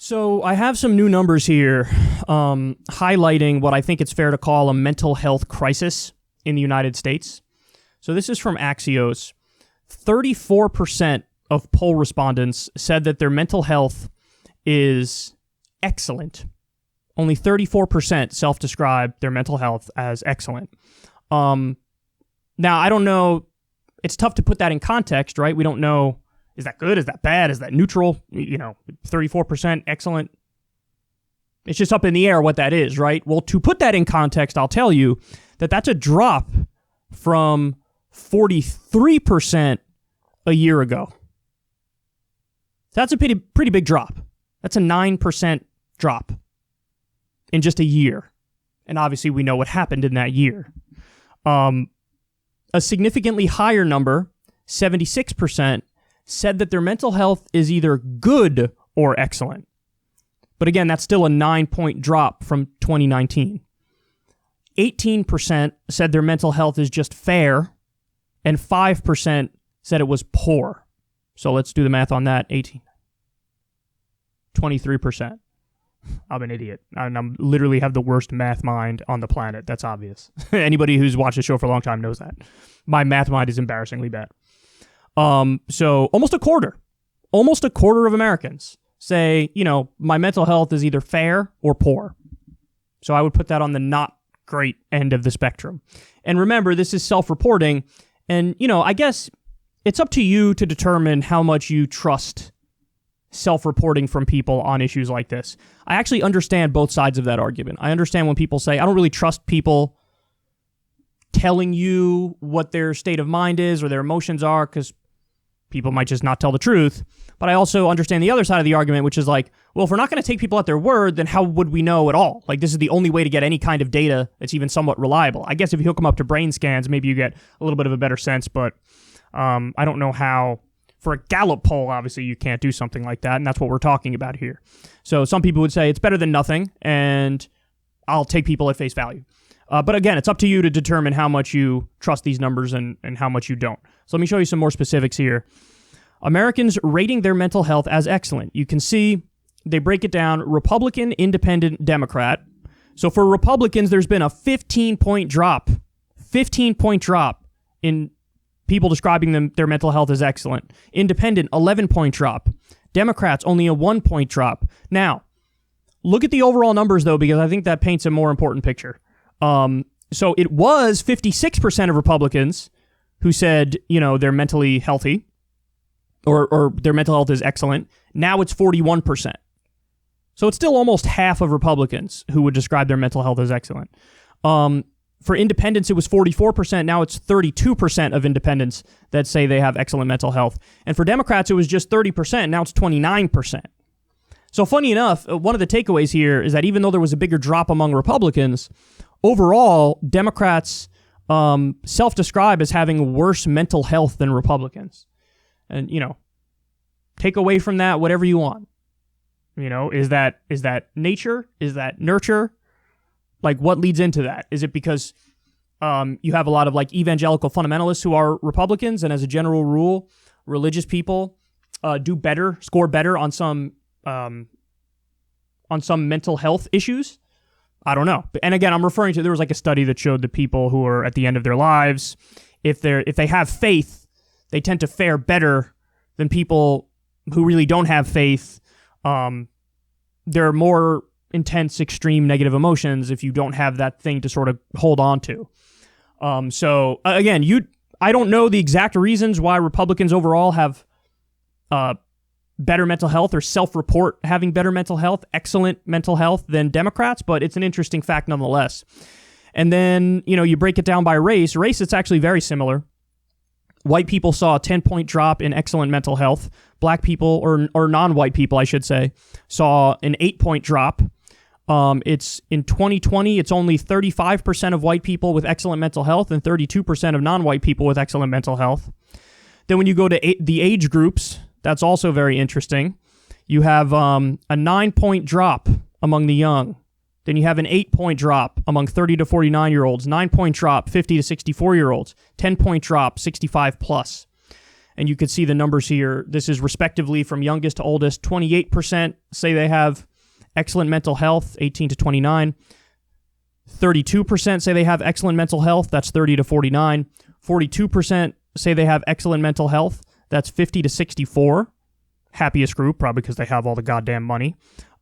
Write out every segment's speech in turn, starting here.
So I have some new numbers here highlighting what I think it's fair to call a mental health crisis in the United States. So this is from Axios. 34% of poll respondents said that their mental health is excellent. Only 34% self-describe their mental health as excellent. Now, I don't know. It's tough to put that in context, right? We don't know. Is that good? Is that bad? Is that neutral? 34% excellent. It's just up in the air what that is, right? Well, to put that in context, I'll tell you that that's a drop from 43% a year ago. That's a pretty big drop. That's a 9% drop in just a year. And obviously we know what happened in that year. A significantly higher number, 76%, said that their mental health is either good or excellent. But again, that's still a 9-point drop from 2019. 18% said their mental health is just fair, and 5% said it was poor. So let's do the math on that. 23%. I'm an idiot. And I'm literally have the worst math mind on the planet. That's obvious. Anybody who's watched the show for a long time knows that. My math mind is embarrassingly bad. So almost a quarter of Americans say, my mental health is either fair or poor. So I would put that on the not great end of the spectrum. And remember, this is self-reporting. And, I guess it's up to you to determine how much you trust self-reporting from people on issues like this. I actually understand both sides of that argument. I understand when people say, I don't really trust people telling you what their state of mind is or their emotions are, because people might just not tell the truth. But I also understand the other side of the argument, which is like, well, if we're not going to take people at their word, then how would we know at all? Like, this is the only way to get any kind of data that's even somewhat reliable. I guess if you hook them up to brain scans, maybe you get a little bit of a better sense, but I don't know how. For a Gallup poll, obviously, you can't do something like that, and that's what we're talking about here. So some people would say it's better than nothing, and I'll take people at face value. But again, it's up to you to determine how much you trust these numbers and how much you don't. So let me show you some more specifics here. Americans rating their mental health as excellent. You can see they break it down: Republican, Independent, Democrat. So for Republicans, there's been a 15-point drop. 15-point drop in people describing their mental health as excellent. Independent, 11-point drop. Democrats, only a 1-point drop. Now, look at the overall numbers, though, because I think that paints a more important picture. So it was 56% of Republicans who said, they're mentally healthy or their mental health is excellent. Now it's 41%. So it's still almost half of Republicans who would describe their mental health as excellent. For independents, it was 44%. Now it's 32% of independents that say they have excellent mental health. And for Democrats, it was just 30%. Now it's 29%. So funny enough, one of the takeaways here is that even though there was a bigger drop among Republicans, overall, Democrats self-describe as having worse mental health than Republicans. And, take away from that whatever you want. Is that nature? Is that nurture? Like, what leads into that? Is it because you have a lot of evangelical fundamentalists who are Republicans, and as a general rule, religious people score better on some mental health issues? I don't know. And again, I'm referring to, there was a study that showed that people who are at the end of their lives, if they have faith, they tend to fare better than people who really don't have faith. There are more intense, extreme negative emotions if you don't have that thing to sort of hold on to. So again, I don't know the exact reasons why Republicans overall have better mental health or self-report having better mental health, excellent mental health than Democrats, but it's an interesting fact nonetheless. And then, you break it down by race. Race, it's actually very similar. White people saw a 10-point drop in excellent mental health. Black people, or non-white people, I should say, saw an 8-point drop. It's in 2020, it's only 35% of white people with excellent mental health and 32% of non-white people with excellent mental health. Then when you go to the age groups, that's also very interesting. You have a 9-point drop among the young. Then you have an 8-point drop among 30 to 49-year-olds, 9-point drop 50 to 64-year-olds, 10-point drop 65 plus. And you could see the numbers here. This is respectively from youngest to oldest. 28% say they have excellent mental health, 18 to 29. 32% say they have excellent mental health. That's 30 to 49. 42% say they have excellent mental health. That's 50 to 64. Happiest group, probably because they have all the goddamn money.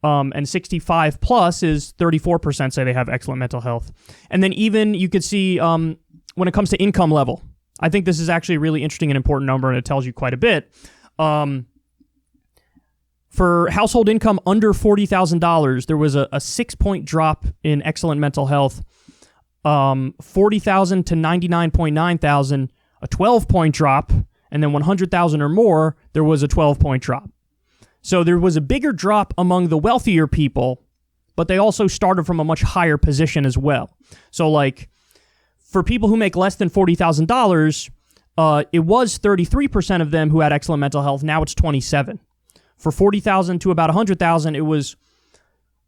And 65 plus is 34% say they have excellent mental health. And then even you could see when it comes to income level, I think this is actually a really interesting and important number, and it tells you quite a bit. For household income under $40,000, there was a 6-point drop in excellent mental health. 40,000 to 99,900, a 12-point drop. And then 100,000 or more, there was a 12-point drop. So there was a bigger drop among the wealthier people, but they also started from a much higher position as well. So like for people who make less than $40,000, it was 33% of them who had excellent mental health. Now it's 27%. For 40,000 to about 100,000, it was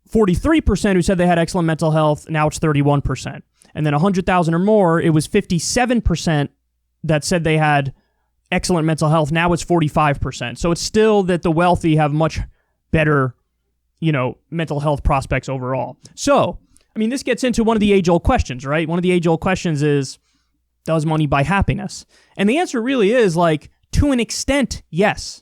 43% who said they had excellent mental health. Now it's 31%. And then 100,000 or more, it was 57% that said they had excellent mental health. Now it's 45%. So it's still that the wealthy have much better, mental health prospects overall. So, I mean, this gets into one of the age-old questions, right? One of the age-old questions is, does money buy happiness? And the answer really is to an extent, yes.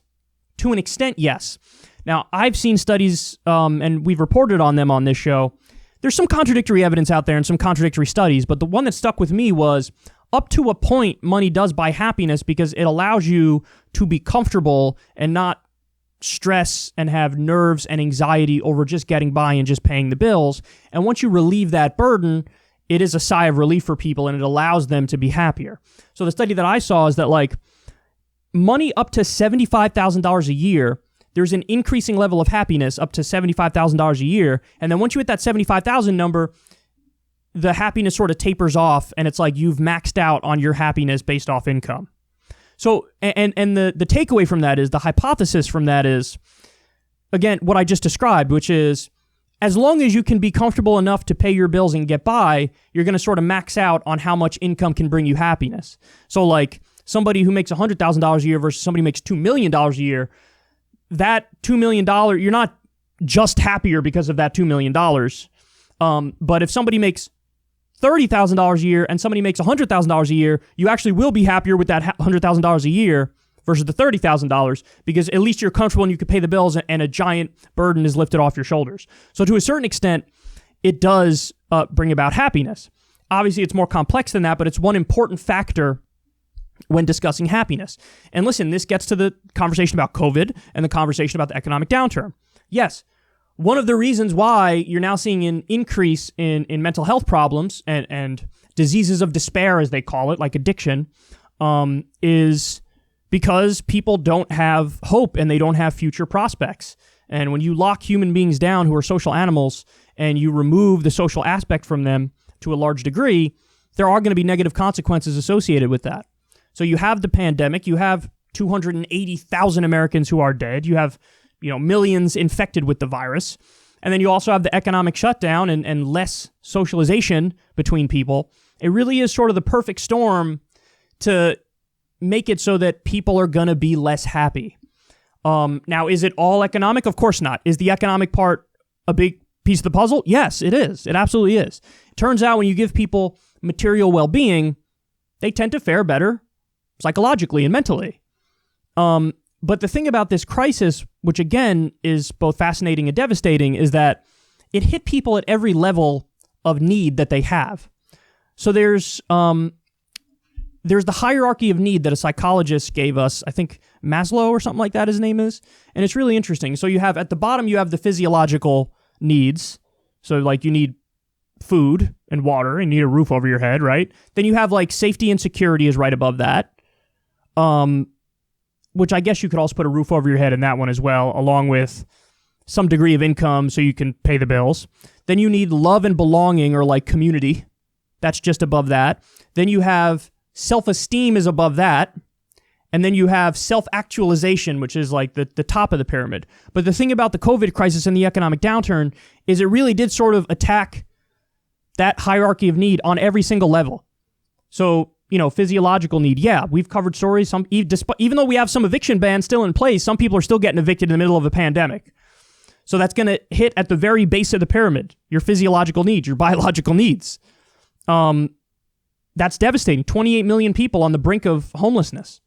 To an extent, yes. Now, I've seen studies, and we've reported on them on this show. There's some contradictory evidence out there and some contradictory studies, but the one that stuck with me was up to a point, money does buy happiness because it allows you to be comfortable and not stress and have nerves and anxiety over just getting by and just paying the bills. And once you relieve that burden, it is a sigh of relief for people and it allows them to be happier. So the study that I saw is that money up to $75,000 a year, there's an increasing level of happiness up to $75,000 a year. And then once you hit that 75,000 number, the happiness sort of tapers off and it's like you've maxed out on your happiness based off income. So, and the takeaway from that is, the hypothesis from that is, again, what I just described, which is as long as you can be comfortable enough to pay your bills and get by, you're going to sort of max out on how much income can bring you happiness. So somebody who makes $100,000 a year versus somebody who makes $2 million a year, that $2 million, you're not just happier because of that $2 million. But if somebody makes $30,000 a year and somebody makes $100,000 a year, you actually will be happier with that $100,000 a year versus the $30,000 because at least you're comfortable and you can pay the bills and a giant burden is lifted off your shoulders. So to a certain extent, it does bring about happiness. Obviously, it's more complex than that, but it's one important factor when discussing happiness. And listen, this gets to the conversation about COVID and the conversation about the economic downturn. Yes, one of the reasons why you're now seeing an increase in mental health problems and diseases of despair, as they call it, like addiction, is because people don't have hope and they don't have future prospects. And when you lock human beings down who are social animals and you remove the social aspect from them to a large degree, there are going to be negative consequences associated with that. So you have the pandemic, you have 280,000 Americans who are dead, you have millions infected with the virus. And then you also have the economic shutdown and less socialization between people. It really is sort of the perfect storm to make it so that people are going to be less happy. Now, is it all economic? Of course not. Is the economic part a big piece of the puzzle? Yes, it is. It absolutely is. It turns out when you give people material well-being, they tend to fare better psychologically and mentally. But the thing about this crisis, which again is both fascinating and devastating, is that it hit people at every level of need that they have. So there's the hierarchy of need that a psychologist gave us, I think Maslow or something like that his name is, and it's really interesting. So you have, at the bottom, you have the physiological needs. So you need food and water and you need a roof over your head, right? Then you have safety and security is right above that. Which I guess you could also put a roof over your head in that one as well, along with some degree of income so you can pay the bills. Then you need love and belonging or community. That's just above that. Then you have self-esteem is above that. And then you have self-actualization, which is the top of the pyramid. But the thing about the COVID crisis and the economic downturn is it really did sort of attack that hierarchy of need on every single level. So, physiological need. Yeah, we've covered stories. Even though we have some eviction bans still in place, some people are still getting evicted in the middle of a pandemic. So that's going to hit at the very base of the pyramid, your physiological needs, your biological needs. That's devastating. 28 million people on the brink of homelessness.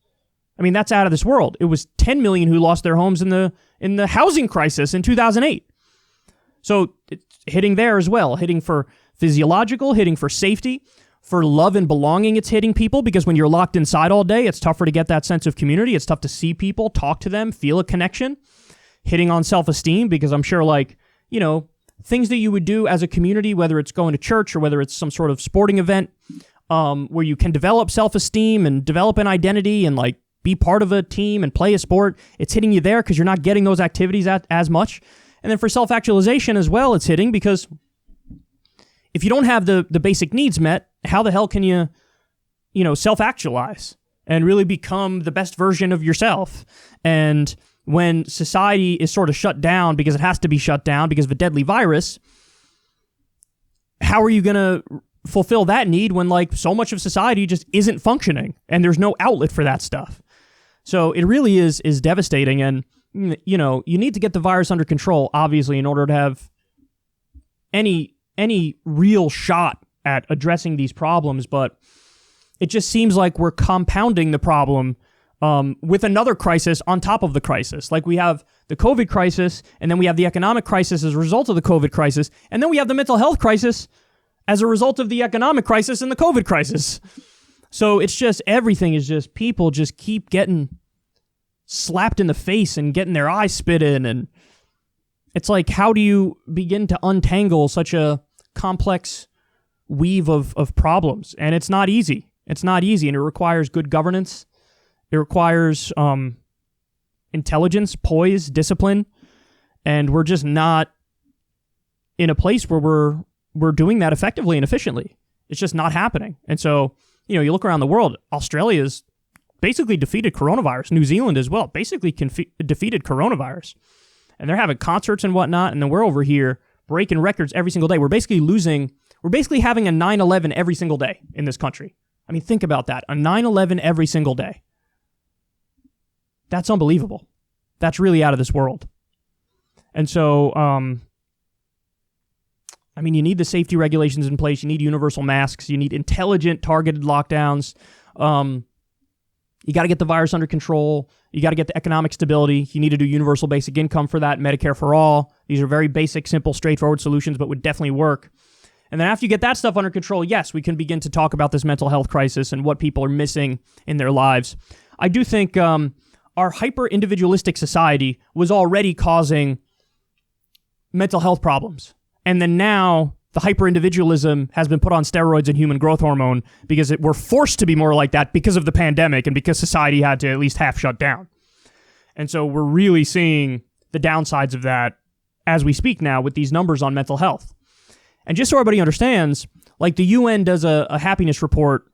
I mean, that's out of this world. It was 10 million who lost their homes in the housing crisis in 2008. So it's hitting there as well, hitting for physiological, hitting for safety, for love and belonging. It's hitting people because when you're locked inside all day, it's tougher to get that sense of community. It's tough to see people, talk to them, feel a connection. Hitting on self-esteem because I'm sure things that you would do as a community, whether it's going to church or whether it's some sort of sporting event, where you can develop self-esteem and develop an identity and be part of a team and play a sport. It's hitting you there because you're not getting those activities as much. And then for self-actualization as well, it's hitting because if you don't have the basic needs met, how the hell can you self-actualize and really become the best version of yourself? And when society is sort of shut down because it has to be shut down because of a deadly virus, how are you going to fulfill that need when so much of society just isn't functioning and there's no outlet for that stuff? So it really is devastating. And, you need to get the virus under control, obviously, in order to have any real shot at addressing these problems. But it just seems like we're compounding the problem with another crisis on top of the crisis. Like we have the COVID crisis, and then we have the economic crisis as a result of the COVID crisis, and then we have the mental health crisis as a result of the economic crisis and the COVID crisis. So it's just, everything is just, people just keep getting slapped in the face and getting their eyes spit in, and it's like, how do you begin to untangle such a complex weave of problems? And it's not easy. It's not easy, and it requires good governance. It requires intelligence, poise, discipline, and we're just not in a place where we're doing that effectively and efficiently. It's just not happening. And so, you look around the world, Australia's basically defeated coronavirus. New Zealand as well, basically defeated coronavirus. And they're having concerts and whatnot, and then we're over here breaking records every single day. We're basically having a 9/11 every single day in this country. I mean, think about that. A 9/11 every single day. That's unbelievable. That's really out of this world. And so, you need the safety regulations in place. You need universal masks. You need intelligent, targeted lockdowns. You got to get the virus under control. You got to get the economic stability. You need to do universal basic income for that, Medicare for all. These are very basic, simple, straightforward solutions, but would definitely work. And then after you get that stuff under control, yes, we can begin to talk about this mental health crisis and what people are missing in their lives. I do think our hyper-individualistic society was already causing mental health problems. And then now the hyper-individualism has been put on steroids and human growth hormone because we're forced to be more like that because of the pandemic and because society had to at least half shut down. And so we're really seeing the downsides of that as we speak now with these numbers on mental health. And just so everybody understands, the UN does a happiness report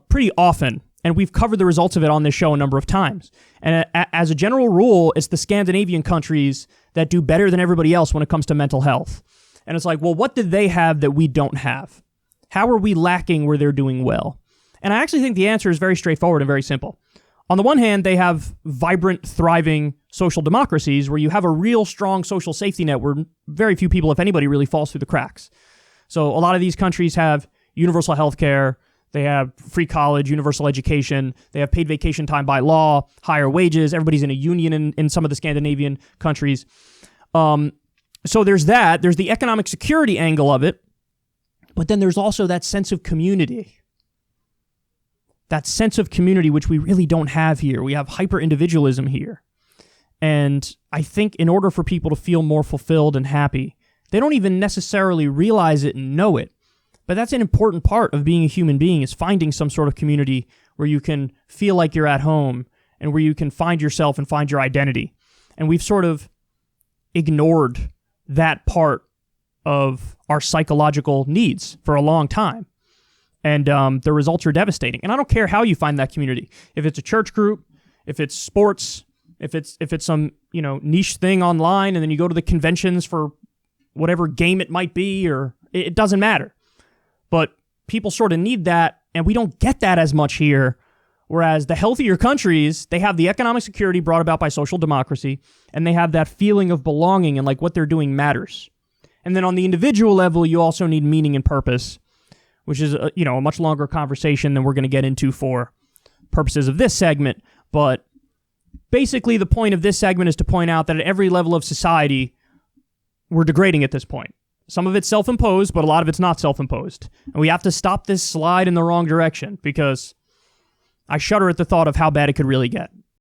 pretty often, and we've covered the results of it on this show a number of times. And as a general rule, it's the Scandinavian countries that do better than everybody else when it comes to mental health. And it's like, well, what did they have that we don't have? How are we lacking where they're doing well? And I actually think the answer is very straightforward and very simple. On the one hand, they have vibrant, thriving social democracies where you have a real strong social safety net where very few people, if anybody, really falls through the cracks. So a lot of these countries have universal health care, they have free college, universal education, they have paid vacation time by law, higher wages, everybody's in a union in some of the Scandinavian countries. So there's that. There's the economic security angle of it, but then there's also that sense of community. That sense of community, which we really don't have here. We have hyper-individualism here. And I think in order for people to feel more fulfilled and happy, they don't even necessarily realize it and know it. But that's an important part of being a human being, is finding some sort of community where you can feel like you're at home and where you can find yourself and find your identity. And we've sort of ignored that part of our psychological needs for a long time. And the results are devastating. And I don't care how you find that community. If it's a church group, if it's sports, if it's some, niche thing online, and then you go to the conventions for whatever game it might be, or it doesn't matter. But people sort of need that. And we don't get that as much here. Whereas the healthier countries, they have the economic security brought about by social democracy, and they have that feeling of belonging and like what they're doing matters. And then on the individual level, you also need meaning and purpose, which is a much longer conversation than we're going to get into for purposes of this segment. But basically, the point of this segment is to point out that at every level of society, we're degrading at this point. Some of it's self-imposed, but a lot of it's not self-imposed. And we have to stop this slide in the wrong direction, because I shudder at the thought of how bad it could really get.